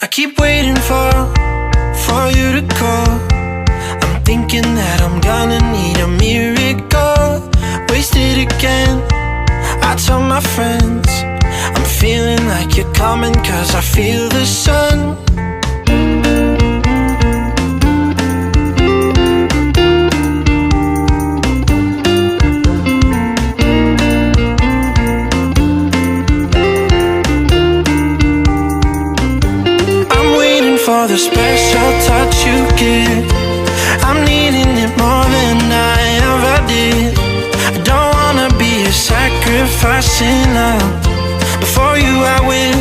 I keep waiting for you to call. I'm thinking that I'm gonna need a miracle. Wasted again, I tell my friends I'm feeling like you're coming, cause I feel the sun. For the special touch you give, I'm needing it more than I ever did. I don't wanna be a sacrifice in love. Before you I will